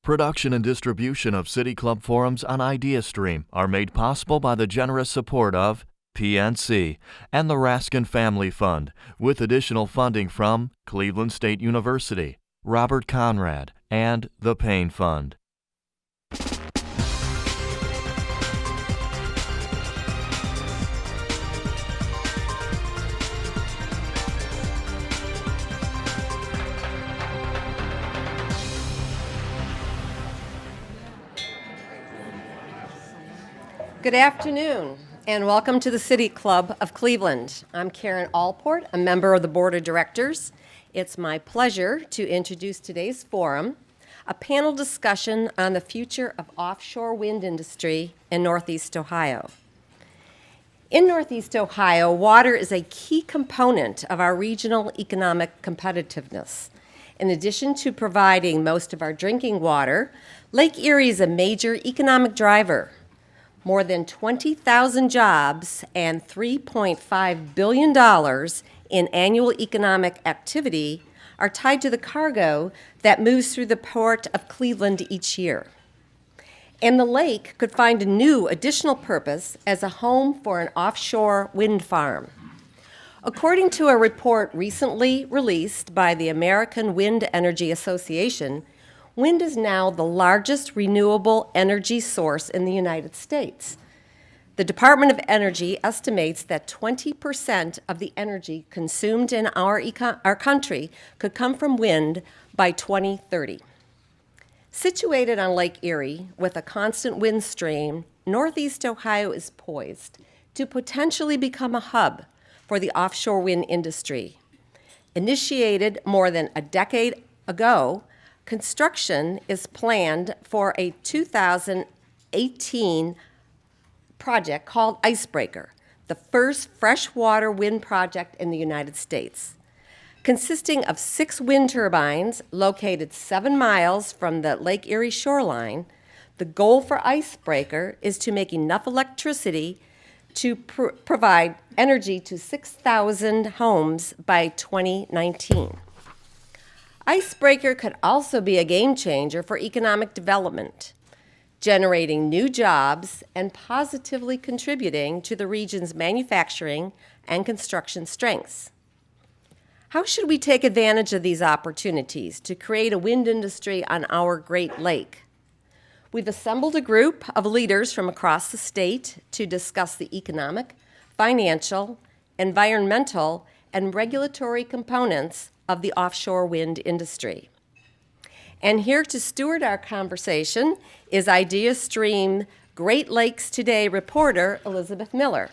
Production and distribution of City Club forums on ideastream are made possible by the generous support of PNC and the Raskin Family Fund, with additional funding from Cleveland State University, Robert Conrad, and the Payne Fund. Good afternoon, and welcome to the City Club of Cleveland. I'm Karen Allport, a member of the Board of Directors. It's my pleasure to introduce today's forum, a panel discussion on the future of offshore wind industry in Northeast Ohio. In Northeast Ohio, water is a key component of our regional economic competitiveness. In addition to providing most of our drinking water, Lake Erie is a major economic driver. More than 20,000 jobs and $3.5 billion in annual economic activity are tied to the cargo that moves through the port of Cleveland each year. And the lake could find a new additional purpose as a home for an offshore wind farm. According to a report recently released by the American Wind Energy Association, wind is now the largest renewable energy source in the United States. The Department of Energy estimates that 20% of the energy consumed in our country could come from wind by 2030. Situated on Lake Erie with a constant wind stream, Northeast Ohio is poised to potentially become a hub for the offshore wind industry. Initiated more than a decade ago, construction is planned for a 2018 project called Icebreaker, the first freshwater wind project in the United States. Consisting of 6 wind turbines located 7 miles from the Lake Erie shoreline, the goal for Icebreaker is to make enough electricity to provide energy to 6,000 homes by 2019. Icebreaker could also be a game changer for economic development, generating new jobs and positively contributing to the region's manufacturing and construction strengths. How should we take advantage of these opportunities to create a wind industry on our Great Lake? We've assembled a group of leaders from across the state to discuss the economic, financial, environmental, and regulatory components of the offshore wind industry. And here to steward our conversation is ideastream Great Lakes Today reporter Elizabeth Miller.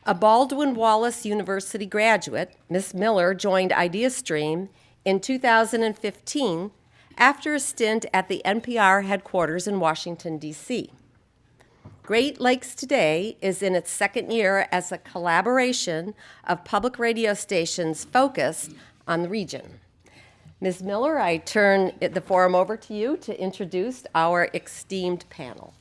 A Baldwin Wallace University graduate, Ms. Miller joined ideastream in 2015 after a stint at the NPR headquarters in Washington, D.C. Great Lakes Today is in its second year as a collaboration of public radio stations focused on the region. Ms. Miller, I turn the forum over to you to introduce our esteemed panel.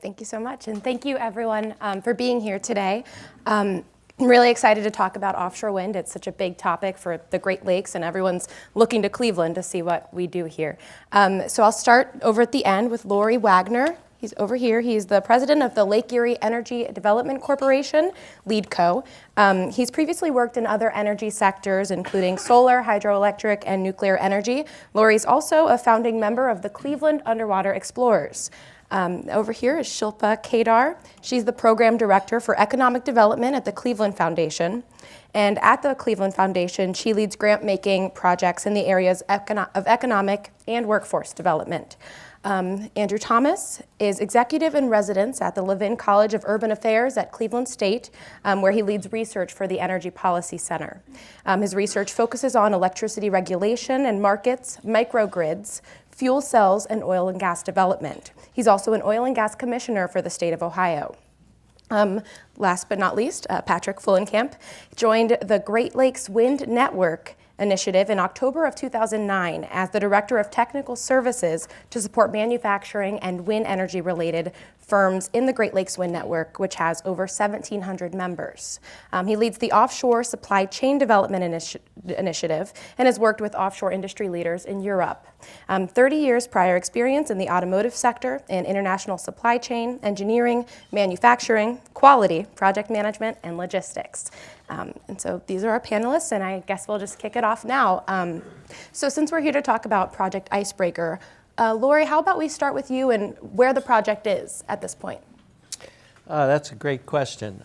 Thank you so much, and thank you everyone for being here today. I'm really excited to talk about offshore wind. It's such a big topic for the Great Lakes, and everyone's looking to Cleveland to see what we do here. So I'll start over at the end with Lorry Wagner. He's over here. He's the president of the Lake Erie Energy Development Corporation, LEEDCo. He's previously worked in other energy sectors, including solar, hydroelectric, and nuclear energy. Lorry's also a founding member of the Cleveland Underwater Explorers. Over here is Shilpa Kedar. She's the program director for economic development at the Cleveland Foundation. And at the Cleveland Foundation, she leads grant-making projects in the areas of economic and workforce development. Andrew Thomas is executive in residence at the Levin College of Urban Affairs at Cleveland State, where he leads research for the Energy Policy Center. His research focuses on electricity regulation and markets, microgrids, fuel cells, and oil and gas development. He's also an oil and gas commissioner for the state of Ohio. Last but not least, Patrick Fullenkamp joined the Great Lakes Wind Network initiative in October of 2009 as the Director of Technical Services to support manufacturing and wind energy-related firms in the Great Lakes Wind Network, which has over 1,700 members. He leads the Offshore Supply Chain Development Initiative and has worked with offshore industry leaders in Europe. 30 years prior experience in the automotive sector in international supply chain, engineering, manufacturing, quality, project management, and logistics. And so these are our panelists, and I guess we'll just kick it off now. So since we're here to talk about Project Icebreaker, Lorry, how about we start with you and where the project is at this point? That's a great question.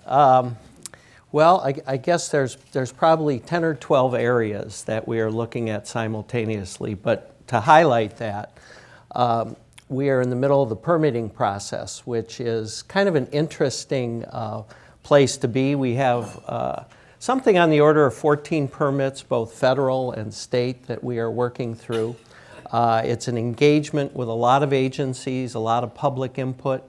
Well, I guess there's probably 10 or 12 areas that we are looking at simultaneously, but to highlight that, we are in the middle of the permitting process, which is kind of an interesting place to be. We have something on the order of 14 permits, both federal and state, that we are working through. It's an engagement with a lot of agencies, a lot of public input.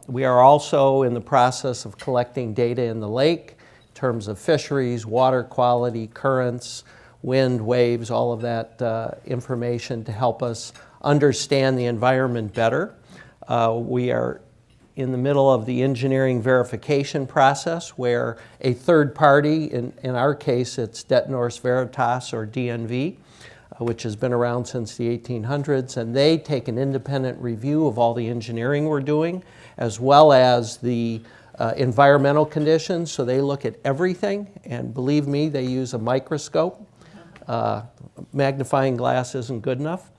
We are also in the process of collecting data in the lake in terms of fisheries, water quality, currents, wind, waves, all of that information to help us understand the environment better. We are in the middle of the engineering verification process where a third party, in our case it's Det Norsk Veritas or DNV, which has been around since the 1800s, and they take an independent review of all the engineering we're doing, as well as the environmental conditions. So they look at everything, and believe me, they use a microscope. Magnifying glass isn't good enough.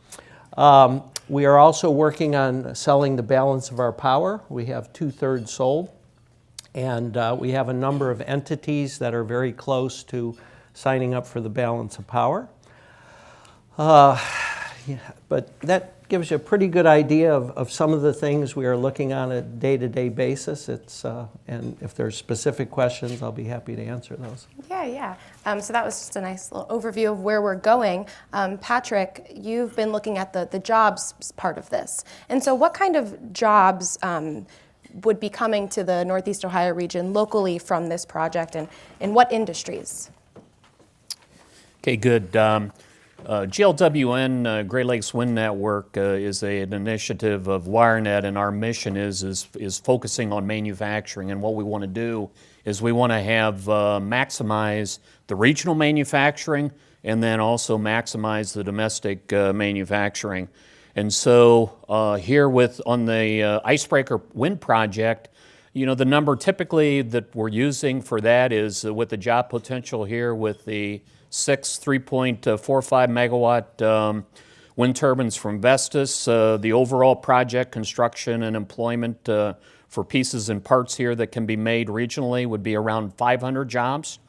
We are also working on selling the balance of our power. We have 2/3 sold, and we have a number of entities that are very close to signing up for the balance of power. But that gives you a pretty good idea of some of the things we are looking on a day-to-day basis. And if there's specific questions, I'll be happy to answer those. Yeah. So that was just a nice little overview of where we're going. Patrick, you've been looking at the jobs part of this. And so what kind of jobs would be coming to the Northeast Ohio region locally from this project, and in what industries? Okay, good. GLWN Great Lakes Wind Network is an initiative of WireNet, and our mission is focusing on manufacturing. And what we want to do is we want to have maximize the regional manufacturing and then also maximize the domestic manufacturing. And so here on the Icebreaker Wind Project, the number typically that we're using for that is with the job potential here with the 6 3.45 megawatt wind turbines from Vestas. The overall project construction and employment for pieces and parts here that can be made regionally would be around 500 jobs,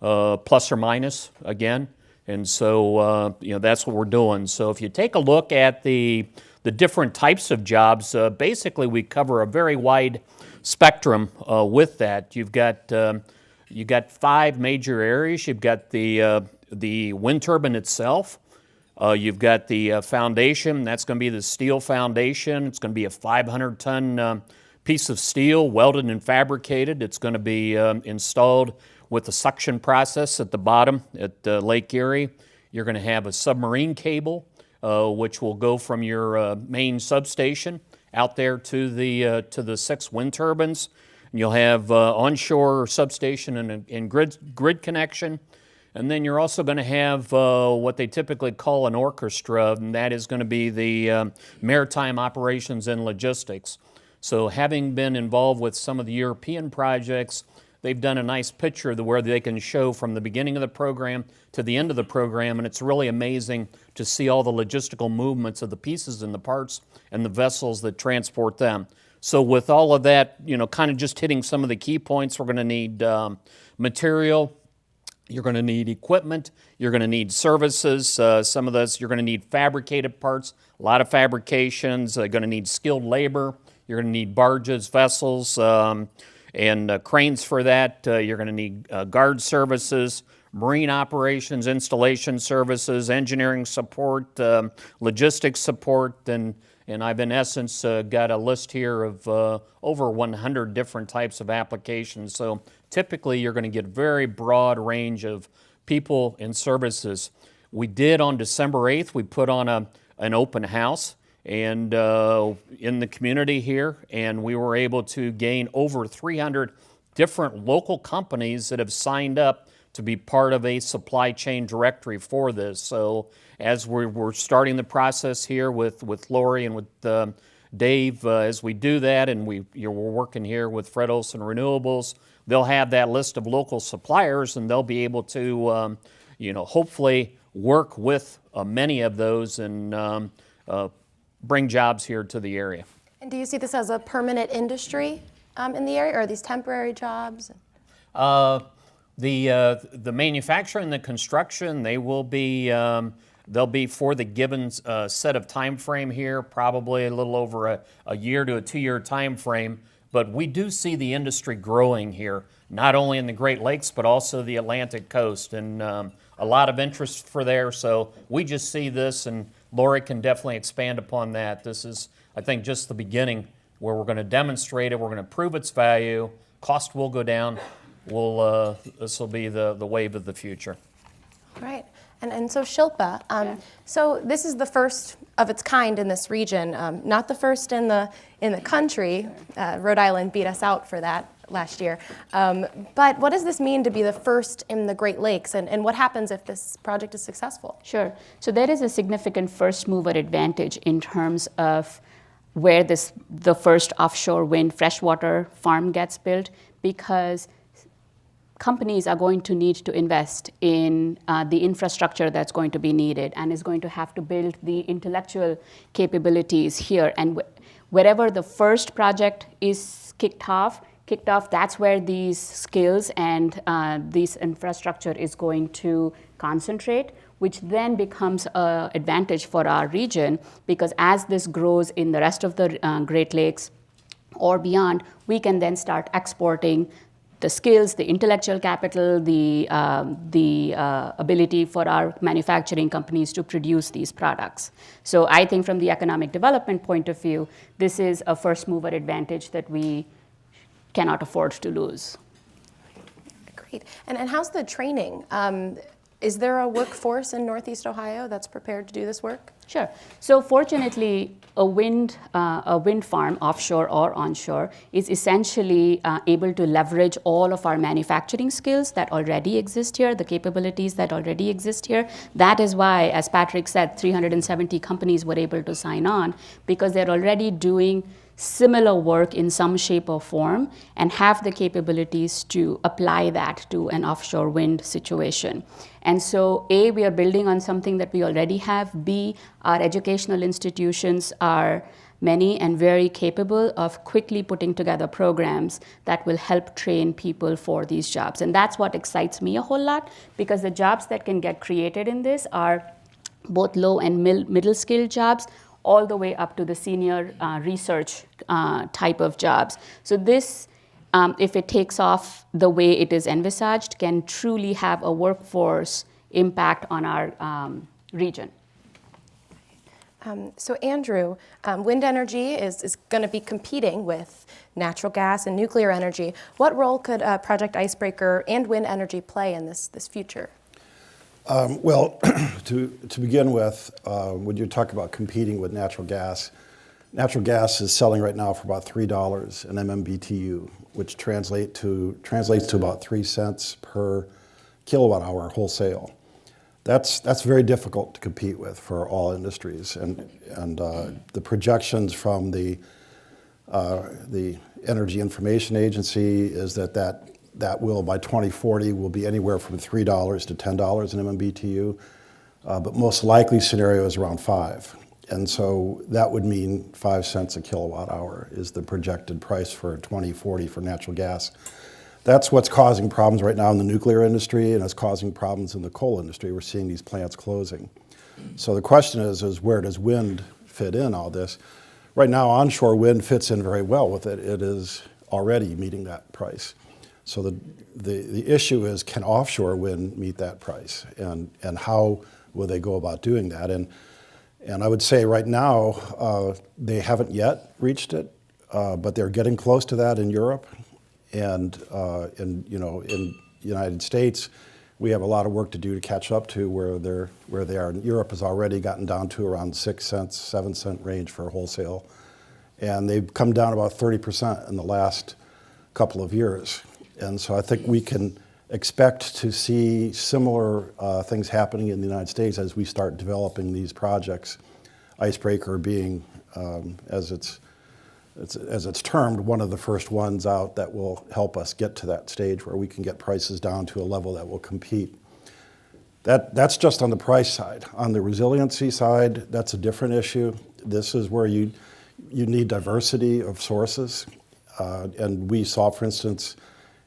plus or minus again. And so that's what we're doing. So if you take a look at the different types of jobs, basically we cover a very wide spectrum with that. You've got 5 major areas. You've got the wind turbine itself. You've got the foundation. That's going to be the steel foundation. It's going to be a 500-ton piece of steel, welded and fabricated. It's going to be installed with the suction process at the bottom at Lake Erie. You're going to have a submarine cable, which will go from your main substation out there to the 6 wind turbines. You'll have onshore substation and grid connection. And then you're also going to have what they typically call an orchestra, and that is going to be the maritime operations and logistics. So having been involved with some of the European projects, they've done a nice picture where they can show from the beginning of the program to the end of the program, and it's really amazing to see all the logistical movements of the pieces and the parts and the vessels that transport them. So with all of that, kind of just hitting some of the key points, we're going to need material, you're going to need equipment, you're going to need services. Some of those, you're going to need fabricated parts, a lot of fabrications, you're going to need skilled labor, you're going to need barges, vessels, and cranes for that. You're going to need guard services, marine operations, installation services, engineering support, logistics support, and I've in essence got a list here of over 100 different types of applications. So typically you're going to get a very broad range of people and services. We did on December 8th, we put on an open house, and in the community here, and we were able to gain over 300 different local companies that have signed up to be part of a supply chain directory for this. So as we're starting the process here with Lorry and with Dave, as we do that, and we're working here with Fred Olson Renewables, they'll have that list of local suppliers, and they'll be able to, hopefully work with many of those and bring jobs here to the area. And do you see this as a permanent industry in the area, or are these temporary jobs? The manufacturing and the construction, they will be, they'll be for the given set of time frame here, probably a little over a year to a 2-year time frame. But we do see the industry growing here, not only in the Great Lakes, but also the Atlantic coast, and a lot of interest for there. So we just see this, and Lorry can definitely expand upon that. This is, I think, just the beginning where we're going to demonstrate it, we're going to prove its value, cost will go down. This will be the wave of the future. Right. And so Shilpa, so this is the first of its kind in this region, not the first in the country. Rhode Island beat us out for that last year. But what does this mean to be the first in the Great Lakes, and what happens if this project is successful? Sure. So there is a significant first mover advantage in terms of where the first offshore wind freshwater farm gets built, because companies are going to need to invest in the infrastructure that's going to be needed, and is going to have to build the intellectual capabilities here. And wherever the first project is kicked off, that's where these skills and this infrastructure is going to concentrate, which then becomes an advantage for our region, because as this grows in the rest of the Great Lakes or beyond, we can then start exporting the skills, the intellectual capital, the ability for our manufacturing companies to produce these products. So I think from the economic development point of view, this is a first mover advantage that we cannot afford to lose. Great. And how's the training? Is there a workforce in Northeast Ohio that's prepared to do this work? Sure. So fortunately, a wind farm, offshore or onshore, is essentially able to leverage all of our manufacturing skills that already exist here, the capabilities that already exist here. That is why, as Patrick said, 370 companies were able to sign on, because they're already doing similar work in some shape or form and have the capabilities to apply that to an offshore wind situation. And so A, we are building on something that we already have. B, our educational institutions are many and very capable of quickly putting together programs that will help train people for these jobs. And that's what excites me a whole lot, because the jobs that can get created in this are both low and middle skilled jobs, all the way up to the senior research type of jobs. So this, if it takes off the way it is envisaged, can truly have a workforce impact on our region. So Andrew, wind energy is going to be competing with natural gas and nuclear energy. What role could Project Icebreaker and wind energy play in this future? Well, to begin with, when you talk about competing with natural gas is selling right now for about $3 an MMBTU, which translates to about 3 cents per kilowatt hour wholesale. That's very difficult to compete with for all industries, and the projections from the Energy Information Agency is that will, by 2040, will be anywhere from $3 to $10 an MMBTU, but most likely scenario is around 5. And so that would mean 5 cents a kilowatt hour is the projected price for 2040 for natural gas. That's what's causing problems right now in the nuclear industry, and it's causing problems in the coal industry. We're seeing these plants closing. So the question is where does wind fit in all this? Right now, onshore wind fits in very well with it. It is already meeting that price. So the issue is, can offshore wind meet that price, and how will they go about doing that? And I would say right now they haven't yet reached it, but they're getting close to that in Europe, and in the United States We have a lot of work to do to catch up to where they are. Europe has already gotten down to around 6 cents, 7 cent range for wholesale. And they've come down about 30% in the last couple of years. And so I think we can expect to see similar things happening in the United States as we start developing these projects. Icebreaker being, as it's termed, one of the first ones out that will help us get to that stage where we can get prices down to a level that will compete. That's just on the price side. On the resiliency side, that's a different issue. This is where you need diversity of sources. And we saw, for instance,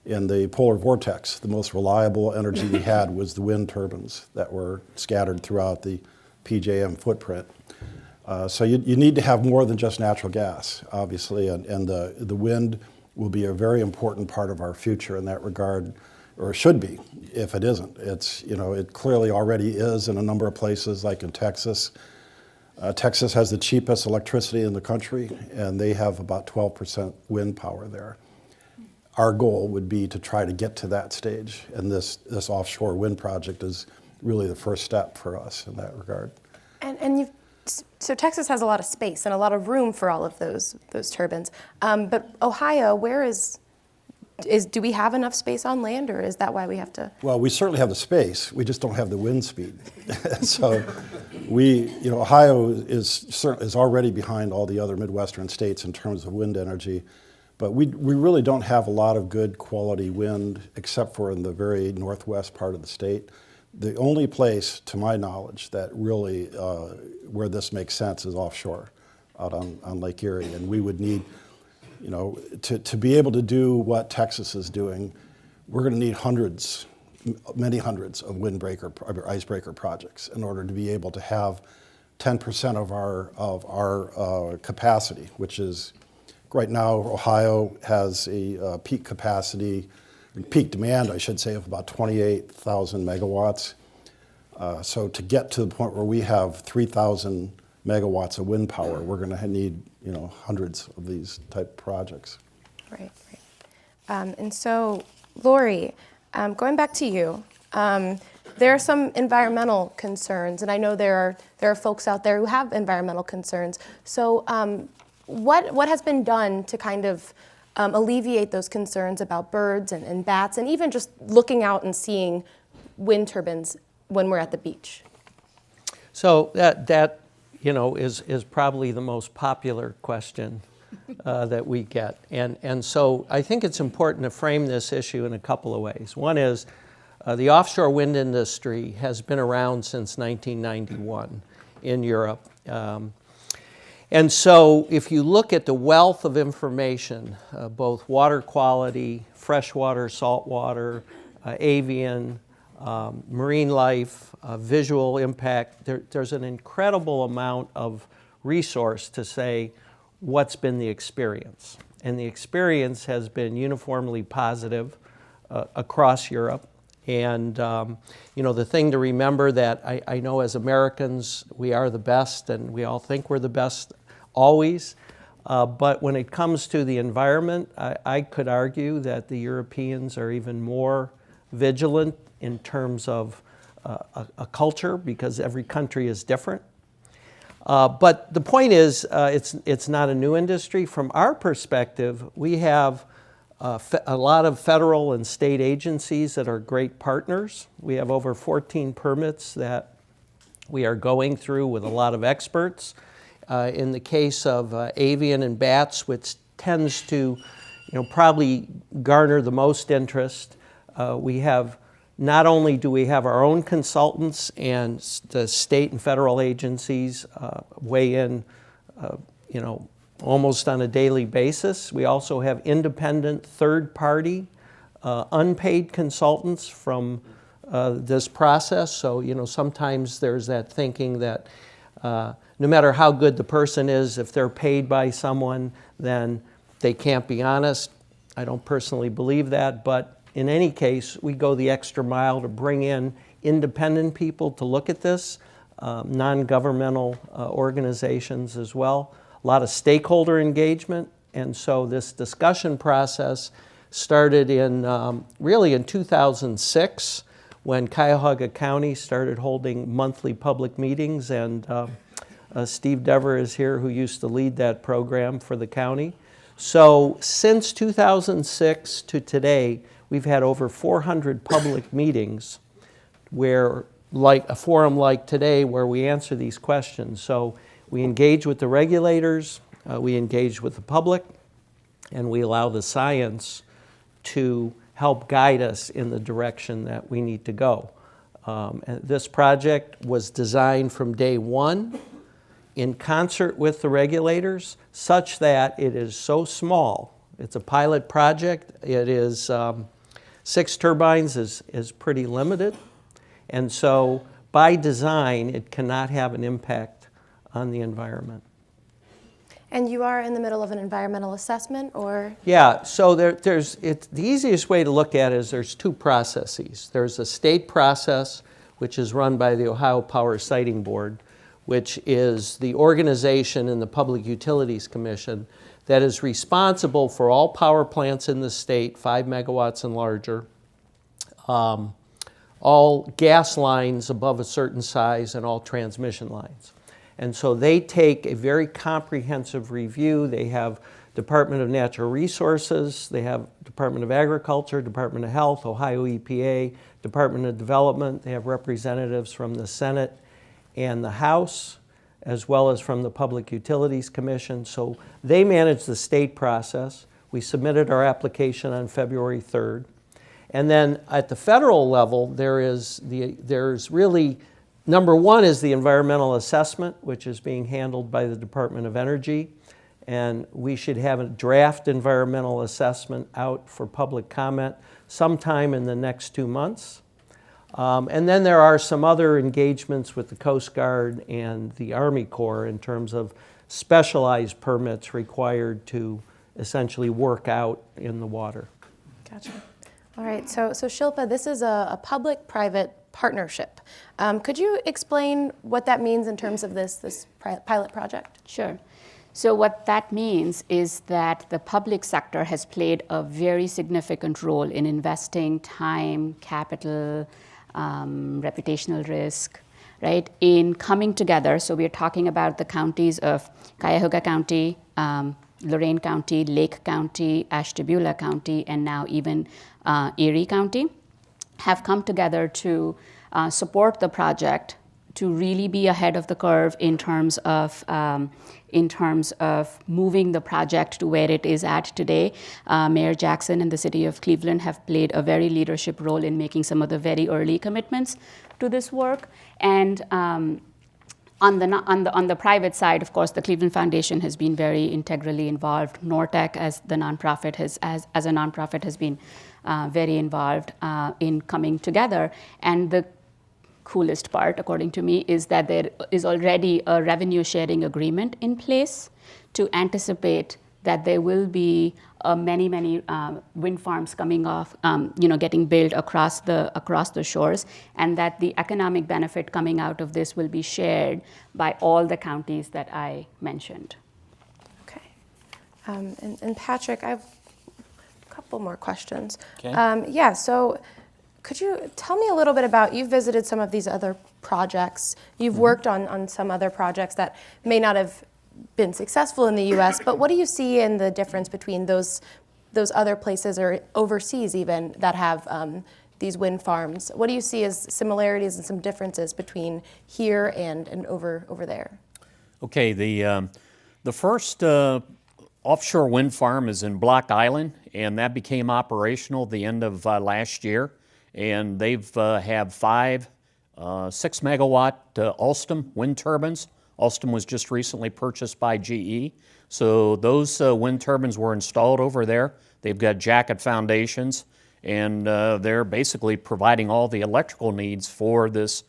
in the polar vortex, the most reliable energy we had was the wind turbines that were scattered throughout the PJM footprint. So you need to have more than just natural gas, obviously, and the wind will be a very important part of our future in that regard, or should be, if it isn't. It clearly already is in a number of places, like in Texas. Texas has the cheapest electricity in the country, and they have about 12% wind power there. Our goal would be to try to get to that stage, and this offshore wind project is really the first step for us in that regard. So Texas has a lot of space and a lot of room for all of those turbines. But Ohio, do we have enough space on land, or is that why we have to? Well, we certainly have the space. We just don't have the wind speed. So Ohio is already behind all the other Midwestern states in terms of wind energy. But we really don't have a lot of good quality wind, except for in the very northwest part of the state. The only place, to my knowledge, that really where this makes sense is offshore, out on Lake Erie, and we would need, to be able to do what Texas is doing, we're going to need many hundreds of icebreaker projects in order to be able to have 10% of our capacity, which is right now Ohio has a peak capacity. Peak demand, I should say, of about 28,000 megawatts. So to get to the point where we have 3,000 megawatts of wind power, we're going to need hundreds of these type projects. Right. And so, Lorry, going back to you, there are some environmental concerns, and I know there are folks out there who have environmental concerns. So, what has been done to kind of alleviate those concerns about birds and bats, and even just looking out and seeing wind turbines when we're at the beach? So that is probably the most popular question that we get. And so I think it's important to frame this issue in a couple of ways. One is the offshore wind industry has been around since 1991 in Europe. And so if you look at the wealth of information, both water quality, freshwater, saltwater, avian, marine life, visual impact, there's an incredible amount of resource to say what's been the experience. And the experience has been uniformly positive across Europe. And the thing to remember that I know as Americans, we are the best, and we all think we're the best always. But when it comes to the environment, I could argue that the Europeans are even more vigilant in terms of a culture, because every country is different. But the point is, it's not a new industry. From our perspective, we have a lot of federal and state agencies that are great partners. We have over 14 permits that we are going through with a lot of experts. In the case of avian and bats, which tends to probably garner the most interest, we have not only do we have our own consultants and the state and federal agencies weigh in almost on a daily basis, we also have independent third-party unpaid consultants from this process. So sometimes there's that thinking that no matter how good the person is, if they're paid by someone, then they can't be honest. I don't personally believe that, but in any case, we go the extra mile to bring in independent people to look at this, non-governmental organizations as well, a lot of stakeholder engagement. And so this discussion process started really in 2006 when Cuyahoga County started holding monthly public meetings, and Steve Dever is here, who used to lead that program for the county. So since 2006 to today, we've had over 400 public meetings where, like a forum like today, where we answer these questions. So we engage with the regulators, we engage with the public, and we allow the science to help guide us in the direction that we need to go. And this project was designed from day one in concert with the regulators, such that it is so small. It's a pilot project. It is 6 turbines is pretty limited. And so by design, it cannot have an impact on the environment. And you are in the middle of an environmental assessment, or? Yeah, so the easiest way to look at it is there's 2 processes. There's a state process, which is run by the Ohio Power Siting Board, which is the organization in the Public Utilities Commission that is responsible for all power plants in the state, 5 megawatts and larger, all gas lines above a certain size, and all transmission lines. And so they take a very comprehensive review. They have Department of Natural Resources, they have Department of Agriculture, Department of Health, Ohio EPA, Department of Development. They have representatives from the Senate and the House, as well as from the Public Utilities Commission. So they manage the state process. We submitted our application on February 3rd. And then at the federal level, there's really, number one is the environmental assessment, which is being handled by the Department of Energy. And we should have a draft environmental assessment out for public comment sometime in the next 2 months. And then there are some other engagements with the Coast Guard and the Army Corps in terms of specialized permits required to essentially work out in the water. Gotcha. All right, so Shilpa, this is a public-private partnership. Could you explain what that means in terms of this pilot project? Sure. So what that means is that the public sector has played a very significant role in investing time, capital, reputational risk, right, in coming together. So we're talking about the counties of Cuyahoga County, Lorain County, Lake County, Ashtabula County, and now even Erie County have come together to support the project, to really be ahead of the curve in terms of moving the project to where it is at today. Mayor Jackson and the city of Cleveland have played a very leadership role in making some of the very early commitments to this work. And on the private side, of course, the Cleveland Foundation has been very integrally involved. NORTEC, as a nonprofit, has been very involved in coming together. And the coolest part, according to me, is that there is already a revenue sharing agreement in place to anticipate that there will be many wind farms coming off, getting built across the shores, and that the economic benefit coming out of this will be shared by all the counties that I mentioned. Okay, and Patrick, I have a couple more questions. Okay. Yeah, so could you tell me a little bit about, you've visited some of these other projects, you've worked on some other projects that may not have been successful in the U.S., but what do you see in the difference between those other places or overseas even that have these wind farms? What do you see as similarities and some differences between here and over there? Okay, the first offshore wind farm is in Block Island, and that became operational at the end of last year. And they've have 5 6-megawatt Alstom wind turbines. Alstom was just recently purchased by GE. So those wind turbines were installed over there. They've got jacket foundations, and they're basically providing all the electrical needs for this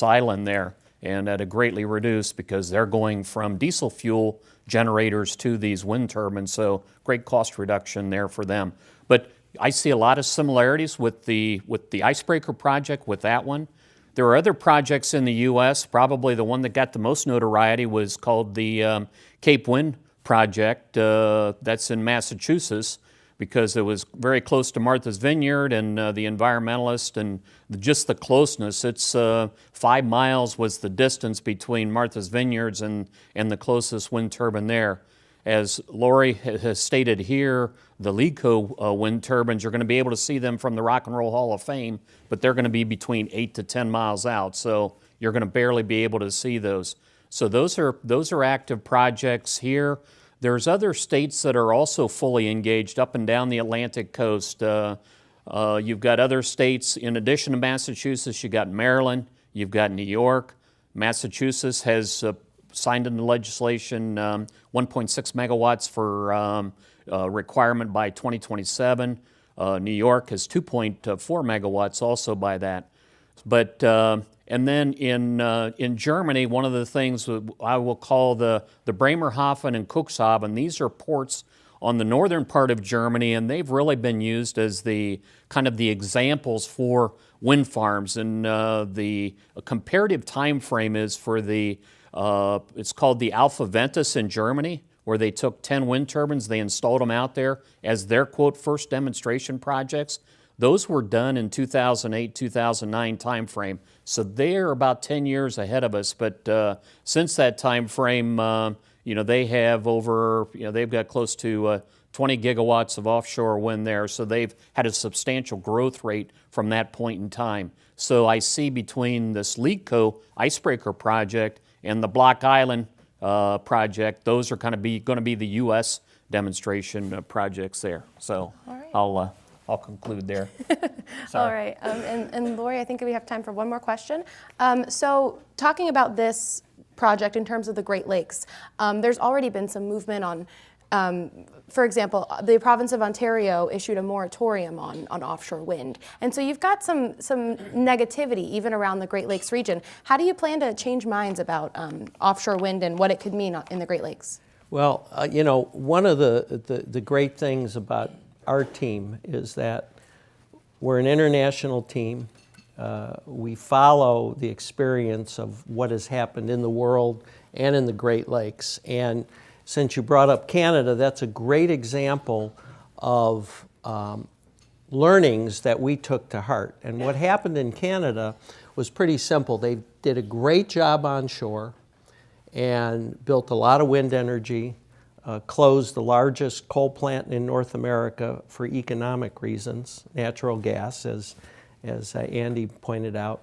island there, and at a greatly reduced, because they're going from diesel fuel generators to these wind turbines, so great cost reduction there for them. But I see a lot of similarities with the Icebreaker project, with that one. There are other projects in the U.S. Probably the one that got the most notoriety was called the Cape Wind project. That's in Massachusetts, because it was very close to Martha's Vineyard and the environmentalists and just the closeness. It's 5 miles was the distance between Martha's Vineyards and the closest wind turbine there. As Lorry has stated here, the LEEDCo wind turbines, you're going to be able to see them from the Rock and Roll Hall of Fame, but they're going to be between 8 to 10 miles out, so you're going to barely be able to see those. So those are active projects here. There's other states that are also fully engaged up and down the Atlantic coast. You've got other states, in addition to Massachusetts, you've got Maryland, you've got New York. Massachusetts has signed into legislation 1.6 megawatts for requirement by 2027. New York has 2.4 megawatts also by that. But and then in Germany, one of the things I will call the Bremerhaven and Cuxhaven, these are ports on the northern part of Germany, and they've really been used as the kind of the examples for wind farms. And the comparative time frame is for the it's called the Alpha Ventus in Germany, where they took 10 wind turbines, they installed them out there as their, quote, first demonstration projects. Those were done in 2008, 2009 timeframe. So they're about 10 years ahead of us. But since that time frame, they have over, they've got close to 20 gigawatts of offshore wind there. So they've had a substantial growth rate from that point in time. So I see between this LEEDCo icebreaker project and the Block Island project, those are kind of going to be the U.S. demonstration projects there. So I'll conclude there. All right, and Lorry, I think we have time for one more question. So talking about this project in terms of the Great Lakes, there's already been some movement on, for example, the province of Ontario issued a moratorium on offshore wind. And so you've got some negativity even around the Great Lakes region. How do you plan to change minds about offshore wind and what it could mean in the Great Lakes? Well, one of the great things about our team is that we're an international team. We follow the experience of what has happened in the world and in the Great Lakes. And since you brought up Canada, that's a great example of learnings that we took to heart. And what happened in Canada was pretty simple. They did a great job onshore and built a lot of wind energy, closed the largest coal plant in North America for economic reasons, natural gas, as Andy pointed out.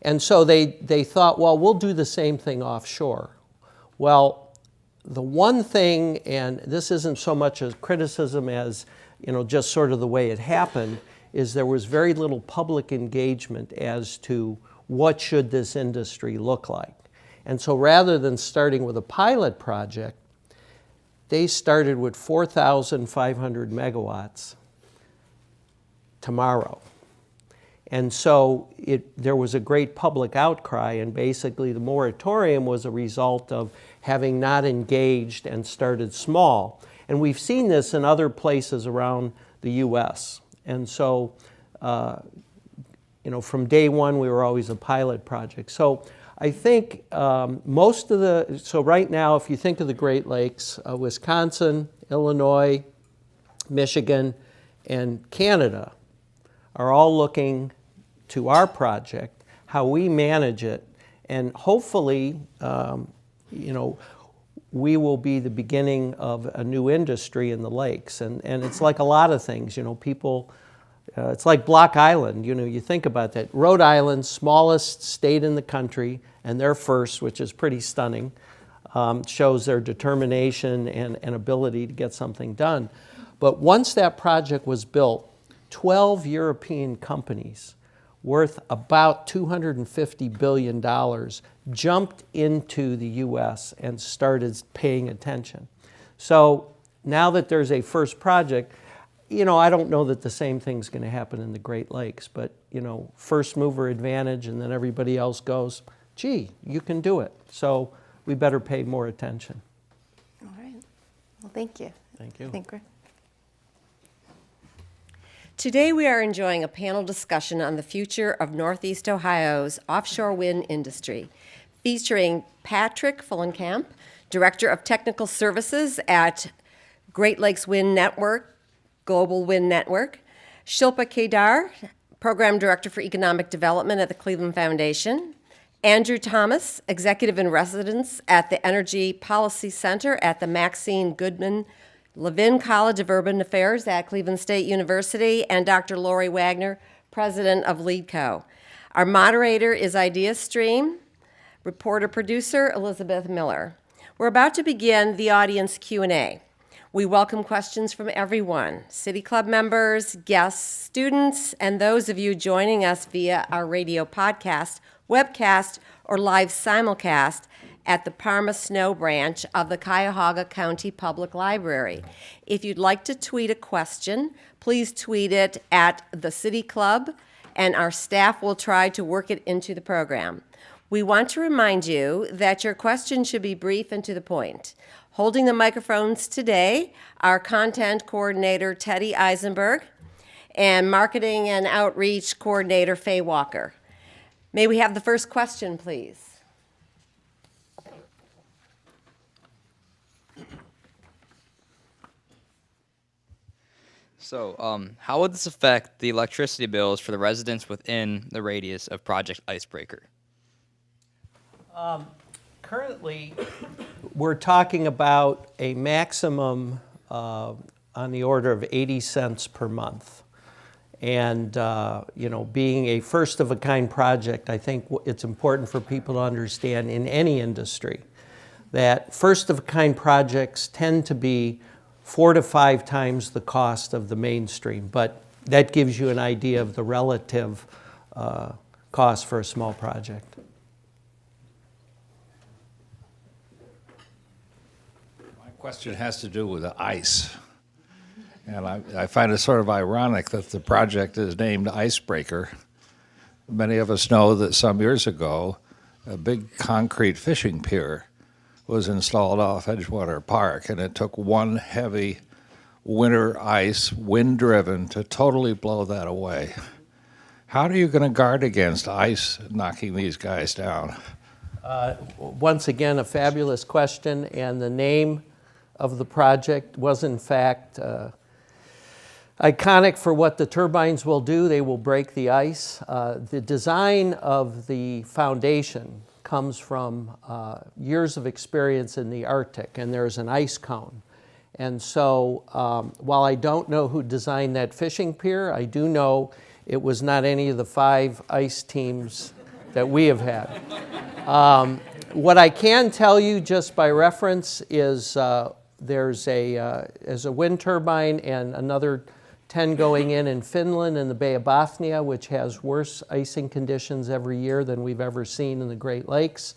And so they thought, well, we'll do the same thing offshore. Well, the one thing, and this isn't so much a criticism as just sort of the way it happened, is there was very little public engagement as to what should this industry look like. And so rather than starting with a pilot project, they started with 4,500 megawatts tomorrow. And so there was a great public outcry, and basically the moratorium was a result of having not engaged and started small. And we've seen this in other places around the U.S. And so, from day one, we were always a pilot project. So I think so right now, if you think of the Great Lakes, Wisconsin, Illinois, Michigan, and Canada are all looking to our project, how we manage it, and hopefully, we will be the beginning of a new industry in the lakes. And it's like a lot of things, people, it's like Block Island, you think about that. Rhode Island, smallest state in the country, and they're first, which is pretty stunning, shows their determination and ability to get something done. But once that project was built, 12 European companies worth about $250 billion jumped into the U.S. and started paying attention. So now that there's a first project, I don't know that the same thing's going to happen in the Great Lakes, but, first mover advantage, and then everybody else goes, gee, you can do it. So we better pay more attention. All right. Well, thank you. Thank you. Today we are enjoying a panel discussion on the future of Northeast Ohio's offshore wind industry, featuring Patrick Fullenkamp, Director of Technical Services at Great Lakes Wind Network, Global Wind Network, Shilpa Kedar, Program Director for Economic Development at the Cleveland Foundation, Andrew Thomas, Executive in Residence at the Energy Policy Center at the Maxine Goodman Levin College of Urban Affairs at Cleveland State University, and Dr. Lorry Wagner, President of LEEDCo. Our moderator is ideastream, reporter-producer Elizabeth Miller. We're about to begin the audience Q&A. We welcome questions from everyone, City Club members, guests, students, and those of you joining us via our radio podcast, webcast, or live simulcast at the Parma Snow branch of the Cuyahoga County Public Library. If you'd like to tweet a question, please tweet it at the City Club, and our staff will try to work it into the program. We want to remind you that your question should be brief and to the point. Holding the microphones today, our content coordinator, Teddy Eisenberg, and marketing and outreach coordinator, Faye Walker. May we have the first question, please? So, how would this affect the electricity bills for the residents within the radius of Project Icebreaker? Currently, we're talking about a maximum on the order of 80 cents per month. And, being a first-of-a-kind project, I think it's important for people to understand in any industry that first-of-a-kind projects tend to be 4 to 5 times the cost of the mainstream. But that gives you an idea of the relative cost for a small project. Question has to do with the ice. And I find it sort of ironic that the project is named Icebreaker. Many of us know that some years ago, a big concrete fishing pier was installed off Edgewater Park, and it took one heavy winter ice, wind-driven, to totally blow that away. How are you going to guard against ice knocking these guys down? Once again, a fabulous question, and the name of the project was in fact iconic for what the turbines will do. They will break the ice. The design of the foundation comes from years of experience in the Arctic, and there's an ice cone. And so while I don't know who designed that fishing pier, I do know it was not any of the 5 ice teams that we have had. What I can tell you just by reference is there's a wind turbine and another 10 going in Finland in the Bay of Bothnia, which has worse icing conditions every year than we've ever seen in the Great Lakes.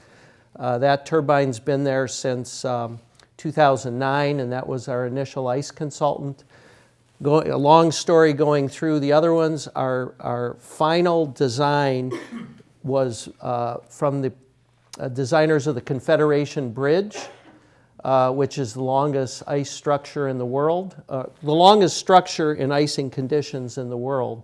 That turbine's been there since 2009, and that was our initial ice consultant. A long story going through the other ones. Our final design was from the designers of the Confederation Bridge, which is the longest ice structure in the world, the longest structure in icing conditions in the world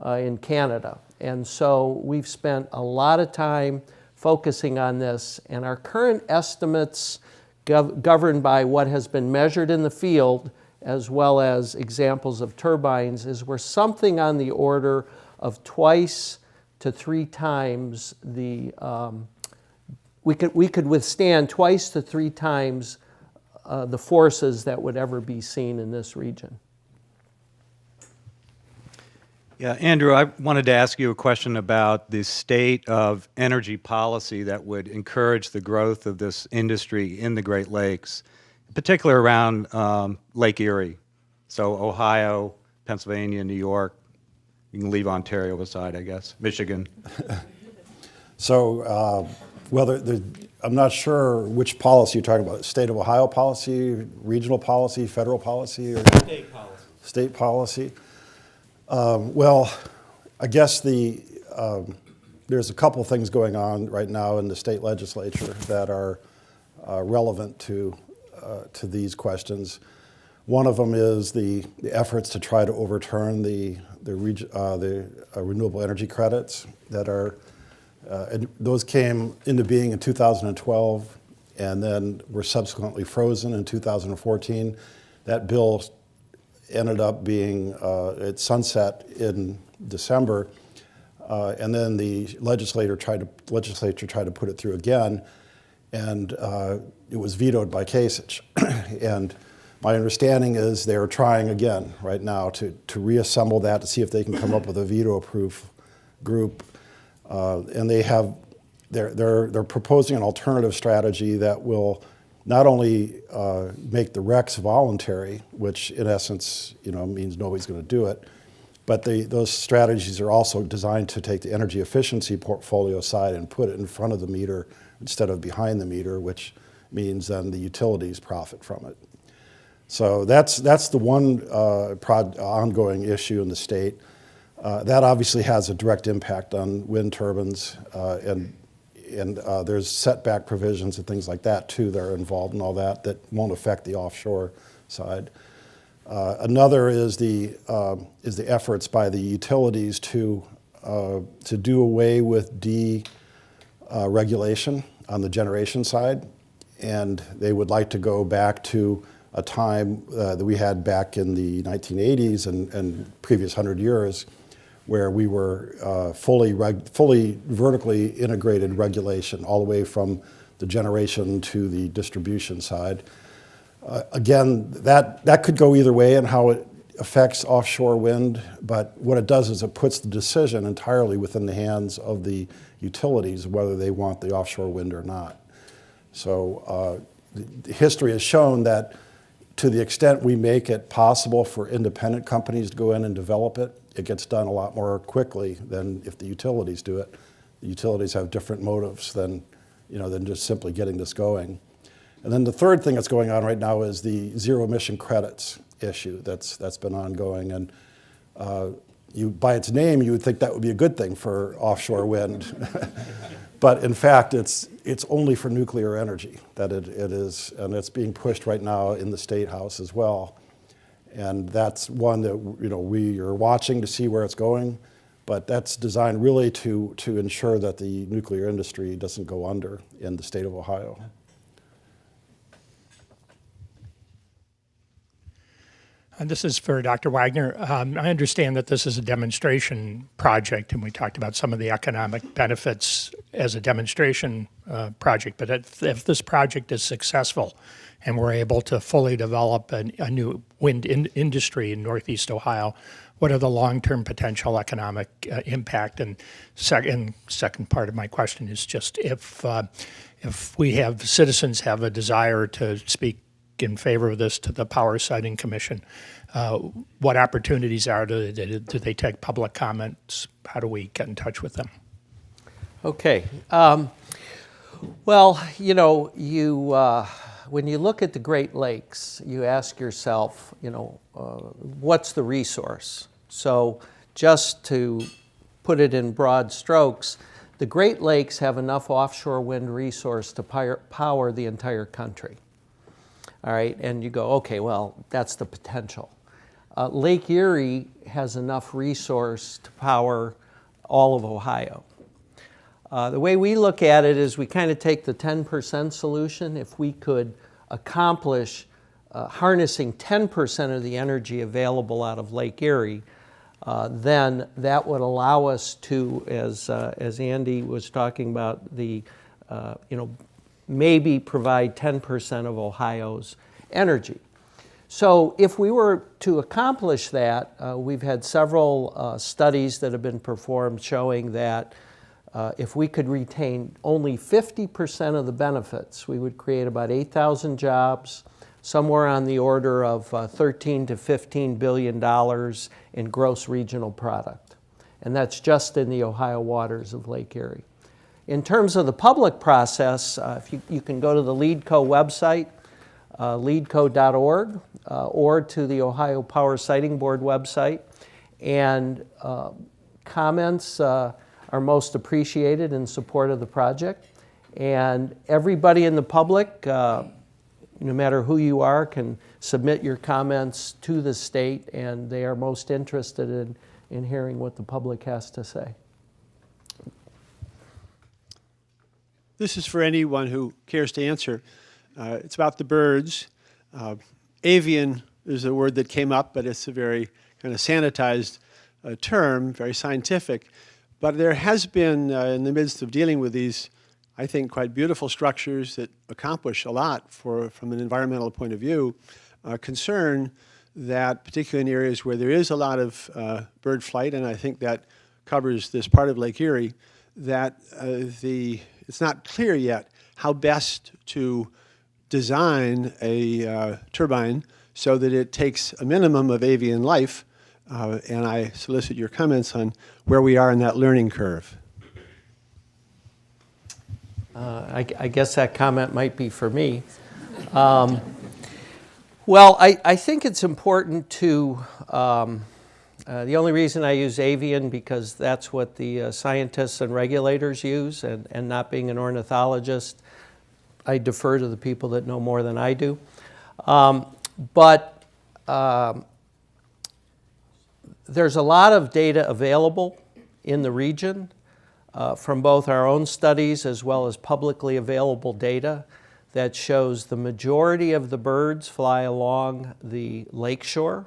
in Canada. And so we've spent a lot of time focusing on this, and our current estimates governed by what has been measured in the field as well as examples of turbines is we're something on the order of 2 to 3 times the we could withstand 2 to 3 times the forces that would ever be seen in this region. Yeah, Andrew, I wanted to ask you a question about the state of energy policy that would encourage the growth of this industry in the Great Lakes, in particular around Lake Erie. So Ohio, Pennsylvania, New York, you can leave Ontario aside, I guess, Michigan. So, I'm not sure which policy you're talking about. State of Ohio policy, regional policy, federal policy? Or State policy. State policy. Well, I guess there's a couple things going on right now in the state legislature that are relevant to these questions. One of them is the efforts to try to overturn the renewable energy credits that are, and those came into being in 2012 and then were subsequently frozen in 2014. That bill ended up being at sunset in December, and then the legislature tried to put it through again, and it was vetoed by Kasich. And my understanding is they're trying again right now to reassemble that to see if they can come up with a veto-proof group, and they're proposing an alternative strategy that will not only make the RECs voluntary, which in essence means nobody's going to do it, but those strategies are also designed to take the energy efficiency portfolio side and put it in front of the meter instead of behind the meter, which means then the utilities profit from it. So that's the one ongoing issue in the state. That obviously has a direct impact on wind turbines, and there's setback provisions and things like that too that are involved in all that won't affect the offshore side. Another is the efforts by the utilities to do away with deregulation on the generation side, and they would like to go back to a time that we had back in the 1980s and previous 100 years, where we were fully vertically integrated regulation all the way from the generation to the distribution side. Again, that could go either way in how it affects offshore wind, but what it does is it puts the decision entirely within the hands of the utilities whether they want the offshore wind or not. So history has shown that to the extent we make it possible for independent companies to go in and develop it, it gets done a lot more quickly than if the utilities do it. The utilities have different motives than just simply getting this going. And then the third thing that's going on right now is the zero emission credits issue that's been ongoing. And by its name, you would think that would be a good thing for offshore wind. But in fact, it's only for nuclear energy that it is, and it's being pushed right now in the State House as well. And that's one that we are watching to see where it's going, but that's designed really to ensure that the nuclear industry doesn't go under in the state of Ohio. And this is for Dr. Wagner. I understand that this is a demonstration project, and we talked about some of the economic benefits as a demonstration project. But if this project is successful and we're able to fully develop a new wind industry in Northeast Ohio, what are the long-term potential economic impact? And second part of my question is just if we have citizens have a desire to speak in favor of this to the Power Siting Commission, what opportunities are? Do they take public comments? How do we get in touch with them? Okay. Well, when you look at the Great Lakes, you ask yourself, what's the resource? So just to put it in broad strokes, the Great Lakes have enough offshore wind resource to power the entire country. All right, and you go, okay, well, that's the potential. Lake Erie has enough resource to power all of Ohio. The way we look at it is we kind of take the 10% solution. If we could accomplish harnessing 10% of the energy available out of Lake Erie, then that would allow us to, as Andy was talking about, maybe provide 10% of Ohio's energy. So if we were to accomplish that, we've had several studies that have been performed showing that if we could retain only 50% of the benefits, we would create about 8,000 jobs, somewhere on the order of $13 to $15 billion in gross regional product. And that's just in the Ohio waters of Lake Erie. In terms of the public process, if you can go to the LEEDCo website, leedco.org, or to the Ohio Power Siting Board website, and comments are most appreciated in support of the project. And everybody in the public, no matter who you are, can submit your comments to the state, and they are most interested in hearing what the public has to say. This is for anyone who cares to answer. It's about the birds. Avian is a word that came up, but it's a very kind of sanitized term, very scientific. But there has been, in the midst of dealing with these, I think, quite beautiful structures that accomplish a lot from an environmental point of view, concern that, particularly in areas where there is a lot of bird flight, and I think that covers this part of Lake Erie, that it's not clear yet how best to design a turbine so that it takes a minimum of avian life, and I solicit your comments on where we are in that learning curve. I guess that comment might be for me. Well, I think it's important to, the only reason I use avian because that's what the scientists and regulators use, and not being an ornithologist, I defer to the people that know more than I do. But there's a lot of data available in the region from both our own studies as well as publicly available data that shows the majority of the birds fly along the lakeshore.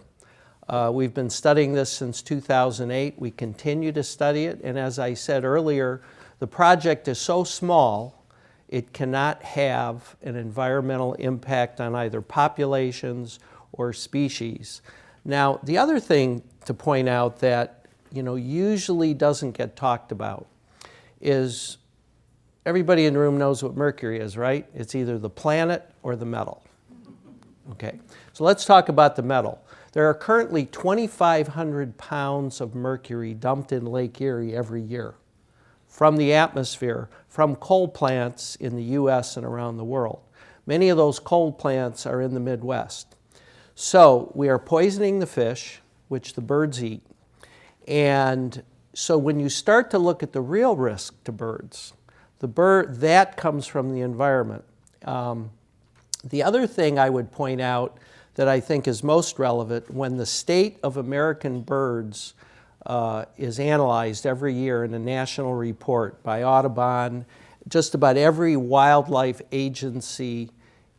We've been studying this since 2008. We continue to study it, and as I said earlier, the project is so small it cannot have an environmental impact on either populations or species. Now, the other thing to point out that usually doesn't get talked about is everybody in the room knows what mercury is, right? It's either the planet or the metal. Okay, so let's talk about the metal. There are currently 2,500 pounds of mercury dumped in Lake Erie every year from the atmosphere, from coal plants in the US and around the world. Many of those coal plants are in the Midwest. So we are poisoning the fish, which the birds eat. And so when you start to look at the real risk to birds, that comes from the environment. The other thing I would point out that I think is most relevant, when the state of American birds is analyzed every year in a national report by Audubon, just about every wildlife agency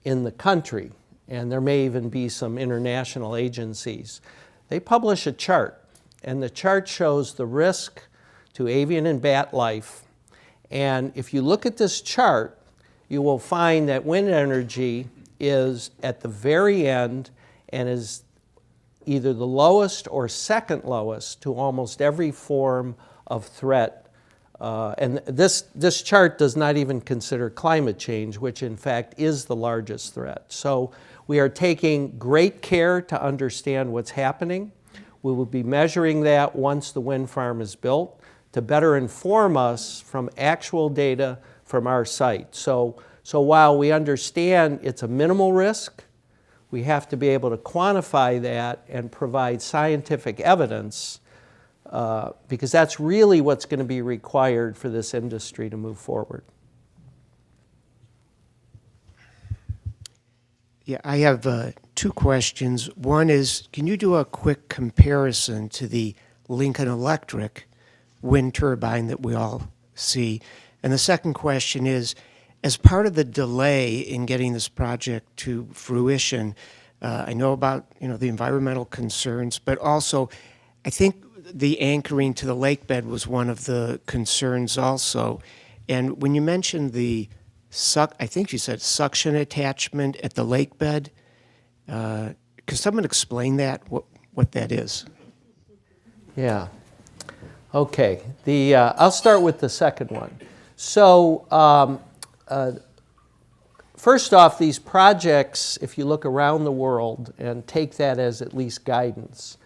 in the country, and there may even be some international agencies, they publish a chart, and the chart shows the risk to avian and bat life. And if you look at this chart, you will find that wind energy is at the very end and is either the lowest or second lowest to almost every form of threat. And this chart does not even consider climate change, which in fact is the largest threat. So we are taking great care to understand what's happening. We will be measuring that once the wind farm is built to better inform us from actual data from our site. So while we understand it's a minimal risk, we have to be able to quantify that and provide scientific evidence because that's really what's going to be required for this industry to move forward. Yeah, I have two questions. One is, can you do a quick comparison to the Lincoln Electric wind turbine that we all see? And the second question is, as part of the delay in getting this project to fruition, I know about the environmental concerns, but also I think the anchoring to the lake bed was one of the concerns also. And when you mentioned the I think you said suction attachment at the lake bed, could someone explain that, what that is? Yeah. Okay. I'll start with the second one. So first off, these projects, if you look around the world and take that as at least guidance,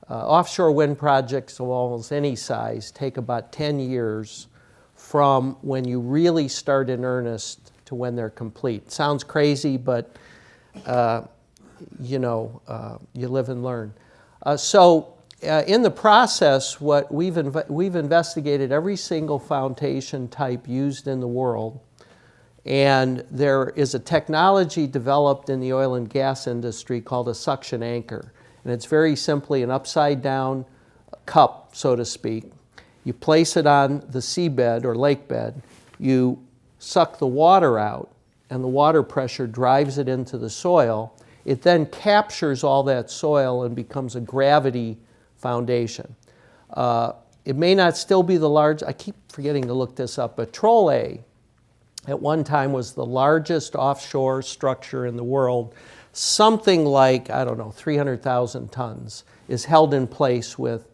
offshore wind projects of almost any size take about 10 years from when you really start in earnest to when they're complete. Sounds crazy, but you live and learn. In the process, what we've investigated every single foundation type used in the world, and there is a technology developed in the oil and gas industry called a suction anchor, and it's very simply an upside down cup, so to speak. You place it on the seabed or lake bed, you suck the water out, and the water pressure drives it into the soil. It then captures all that soil and becomes a gravity foundation. It may not still be the large, I keep forgetting to look this up, but Troll A at one time was the largest offshore structure in the world. Something like, I don't know, 300,000 tons is held in place with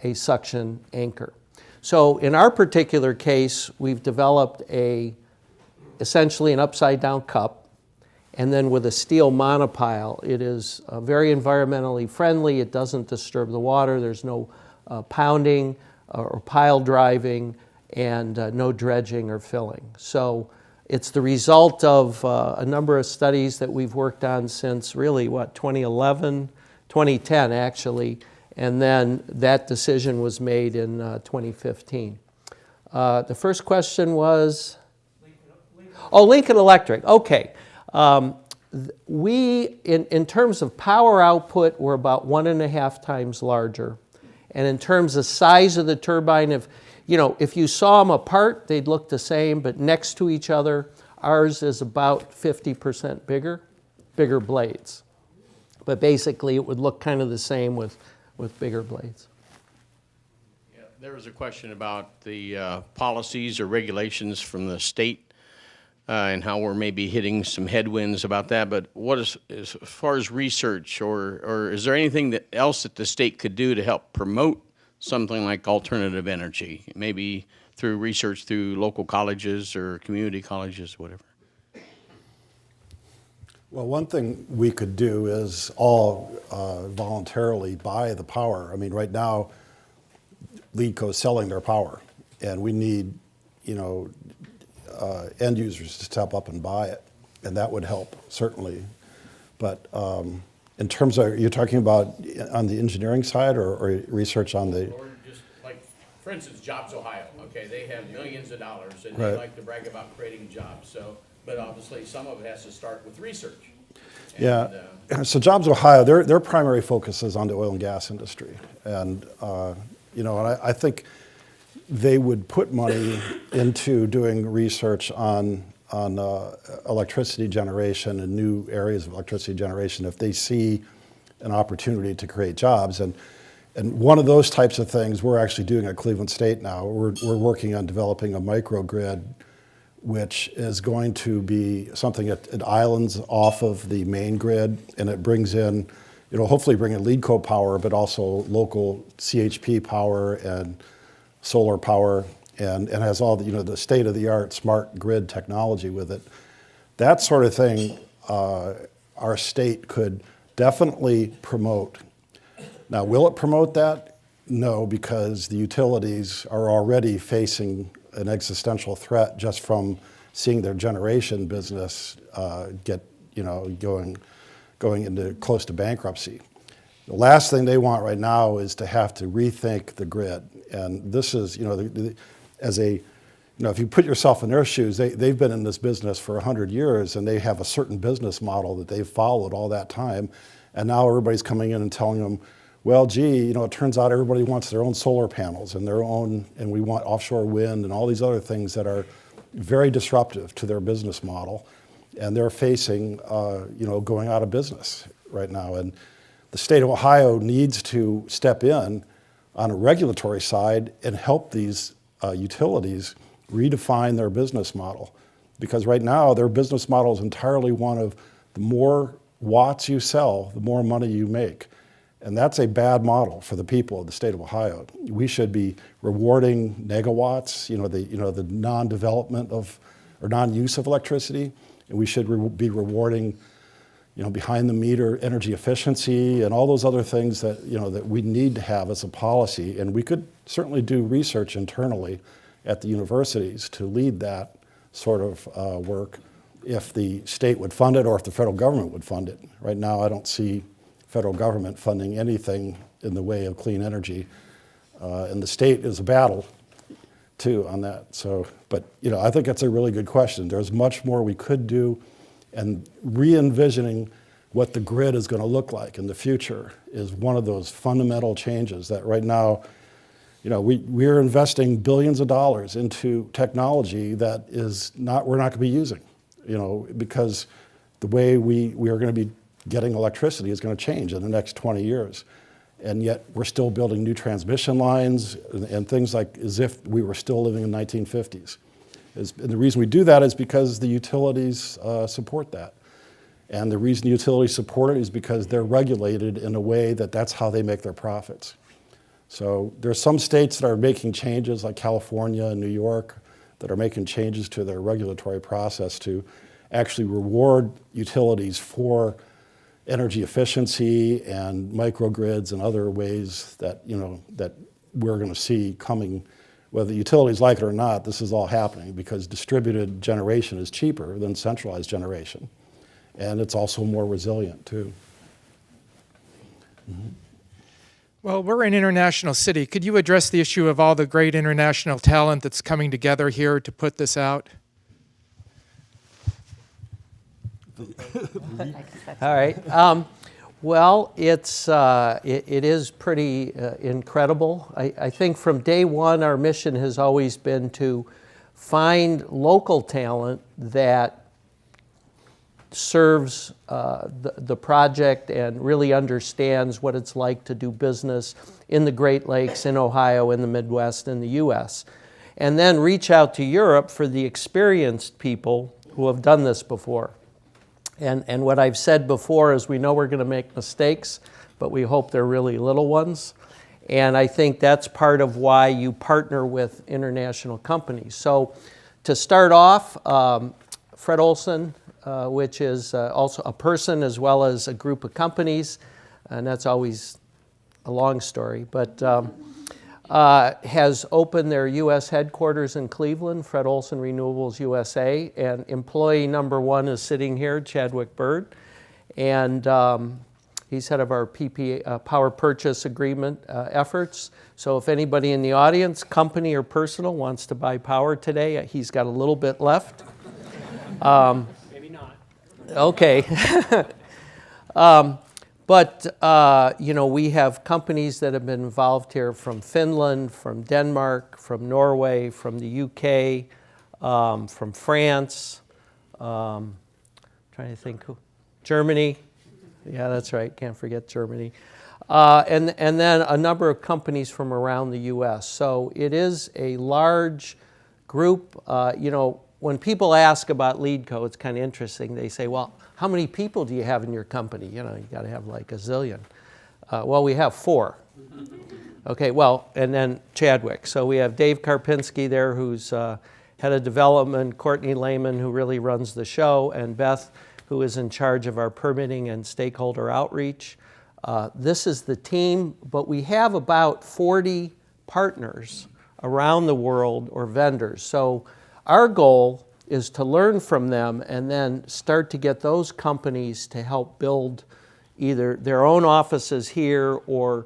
a suction anchor. So in our particular case, we've developed essentially an upside down cup, and then with a steel monopile. It is very environmentally friendly. It doesn't disturb the water. There's no pounding or pile driving, and no dredging or filling. So it's the result of a number of studies that we've worked on since really, 2011, 2010 actually, and then that decision was made in 2015. The first question was? Lincoln Electric, okay. We, in terms of power output, we're about 1.5 times larger. And in terms of size of the turbine, if you saw them apart, they'd look the same, but next to each other, ours is about 50% bigger blades. But basically, it would look kind of the same with bigger blades. Yeah, there was a question about the policies or regulations from the state and how we're maybe hitting some headwinds about that. But what is, as far as research, or is there anything else that the state could do to help promote something like alternative energy, maybe through research through local colleges or community colleges, whatever? Well, one thing we could do is all voluntarily buy the power. I mean, right now, LEEDCo is selling their power, and we need, end users to step up and buy it, and that would help, certainly. But in terms of, you're talking about on the engineering side or research on the? Or just like, for instance, Jobs Ohio, okay, they have millions of dollars, and Right. they like to brag about creating jobs, so, but obviously some of it has to start with research. And, so Jobs Ohio, their primary focus is on the oil and gas industry, and and I think they would put money into doing research on electricity generation and new areas of electricity generation if they see an opportunity to create jobs. And one of those types of things we're actually doing at Cleveland State now. We're working on developing a microgrid, which is going to be something at islands off of the main grid, and it brings in, it'll hopefully bring in LEEDCo power, but also local CHP power and solar power, and has all the state-of-the-art smart grid technology with it. That sort of thing our state could definitely promote. Now, will it promote that? No, because the utilities are already facing an existential threat just from seeing their generation business get going into close to bankruptcy. The last thing they want right now is to have to rethink the grid. And this is, if you put yourself in their shoes, they've been in this business for 100 years, and they have a certain business model that they've followed all that time. And now everybody's coming in and telling them, well, gee, it turns out everybody wants their own solar panels and and we want offshore wind and all these other things that are very disruptive to their business model. And they're facing, going out of business right now. And the state of Ohio needs to step in on a regulatory side and help these utilities redefine their business model. Because right now, their business model is entirely one of the more watts you sell, the more money you make. And that's a bad model for the people of the state of Ohio. We should be rewarding megawatts, the non-development of, or non-use of electricity. And we should be rewarding, behind the meter energy efficiency and all those other things that, that we need to have as a policy. And we could certainly do research internally at the universities to lead that sort of work if the state would fund it or if the federal government would fund it. Right now, I don't see federal government funding anything in the way of clean energy. And the state is a battle, too, on that. So, but, I think that's a really good question. There's much more we could do, and re-envisioning what the grid is going to look like in the future is one of those fundamental changes that right now, we're investing billions of dollars into technology that we're not going to be using, because the way we are going to be getting electricity is going to change in the next 20 years. And yet we're still building new transmission lines and things like as if we were still living in the 1950s. And the reason we do that is because the utilities support that. And the reason utilities support it is because they're regulated in a way that that's how they make their profits. So there's some states that are making changes, like California and New York, that are making changes to their regulatory process to actually reward utilities for energy efficiency and microgrids and other ways that, that we're going to see coming. Whether utilities like it or not, this is all happening because distributed generation is cheaper than centralized generation. And it's also more resilient, too. Mm-hmm. Well, we're an international city. Could you address the issue of all the great international talent that's coming together here to put this out? All right. Well, it is pretty incredible. I think from day one, our mission has always been to find local talent that serves the project and really understands what it's like to do business in the Great Lakes, in Ohio, in the Midwest, in the U.S. And then reach out to Europe for the experienced people who have done this before. And what I've said before is we know we're going to make mistakes, but we hope they're really little ones. And I think that's part of why you partner with international companies. So to start off, Fred Olson, which is also a person as well as a group of companies, and that's always a long story, but has opened their U.S. headquarters in Cleveland, Fred Olson Renewables USA, and employee number one is sitting here, Chadwick Bird, and he's head of our power purchase agreement efforts. So if anybody in the audience, company or personal, wants to buy power today, he's got a little bit left. Maybe not. Okay. But we have companies that have been involved here from Finland, from Denmark, from Norway, from the UK, from France, trying to think who, Germany. Yeah, that's right, can't forget Germany. And then a number of companies from around the US. So it is a large group. When people ask about LEEDCo, it's kind of interesting. They say, well, how many people do you have in your company? You got to have like a zillion. Well, we have 4. Okay, well, and then Chadwick. So we have Dave Karpinski there, who's head of development, Courtney Lehman, who really runs the show, and Beth, who is in charge of our permitting and stakeholder outreach. This is the team, but we have about 40 partners around the world or vendors. So our goal is to learn from them and then start to get those companies to help build either their own offices here or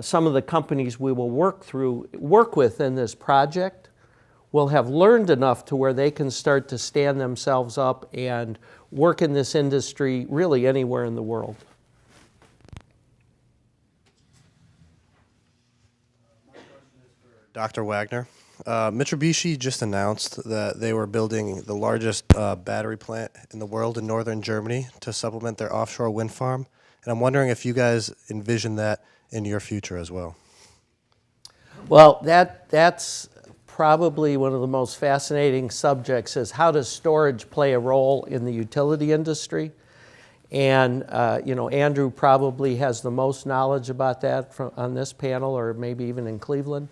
some of the companies we will work with in this project will have learned enough to where they can start to stand themselves up and work in this industry really anywhere in the world. Dr. Wagner. Mitsubishi just announced that they were building the largest battery plant in the world in northern Germany to supplement their offshore wind farm. And I'm wondering if you guys envision that in your future as well. Well, that's probably one of the most fascinating subjects is how does storage play a role in the utility industry? And Andrew probably has the most knowledge about that on this panel or maybe even in Cleveland.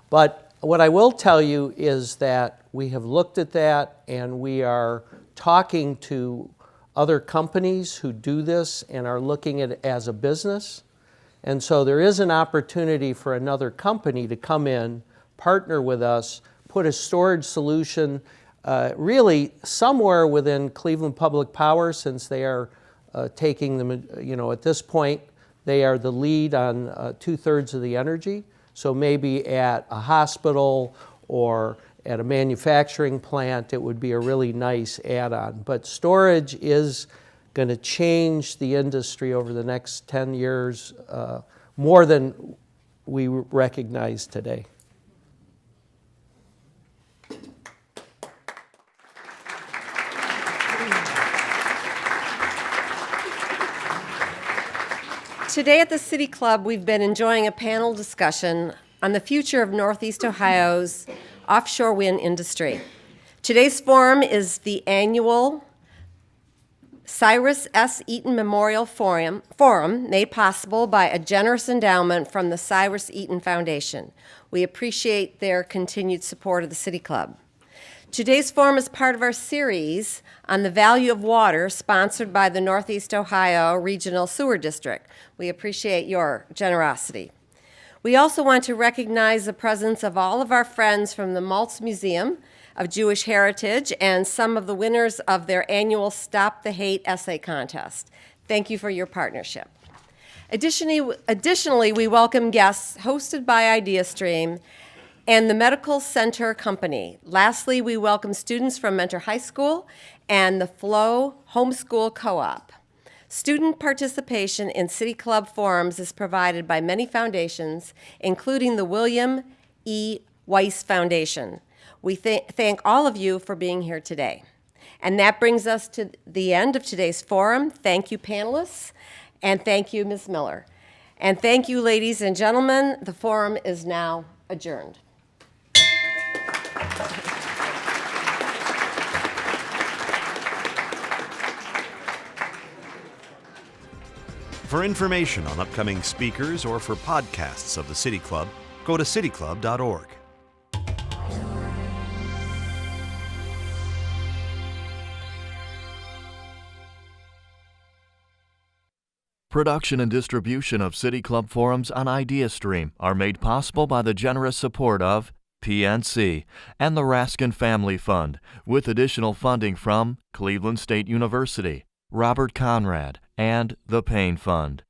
But what I will tell you is that we have looked at that and we are talking to other companies who do this and are looking at it as a business. And so there is an opportunity for another company to come in, partner with us, put a storage solution really somewhere within Cleveland Public Power, since they are taking them, at this point, they are the lead on 2/3 of the energy. So maybe at a hospital or at a manufacturing plant, it would be a really nice add-on. But storage is going to change the industry over the next 10 years more than we recognize today. Today at the City Club, we've been enjoying a panel discussion on the future of Northeast Ohio's offshore wind industry. Today's forum is the annual Cyrus S. Eaton Memorial Forum made possible by a generous endowment from the Cyrus Eaton Foundation. We appreciate their continued support of the City Club. Today's forum is part of our series on the value of water sponsored by the Northeast Ohio Regional Sewer District. We appreciate your generosity. We also want to recognize the presence of all of our friends from the Maltz Museum of Jewish Heritage and some of the winners of their annual Stop the Hate essay contest. Thank you for your partnership. Additionally, we welcome guests hosted by ideastream and the Medical Center Company. Lastly, we welcome students from Mentor High School and the Flow Homeschool Co-op. Student participation in City Club forums is provided by many foundations, including the William E. Weiss Foundation. We thank all of you for being here today. And that brings us to the end of today's forum. Thank you, panelists, and thank you, Ms. Miller. And thank you, ladies and gentlemen. The forum is now adjourned. For information on upcoming speakers or for podcasts of the City Club, go to cityclub.org. Production and distribution of City Club forums on ideastream are made possible by the generous support of PNC and the Raskin Family Fund, with additional funding from Cleveland State University, Robert Conrad, and the Payne Fund.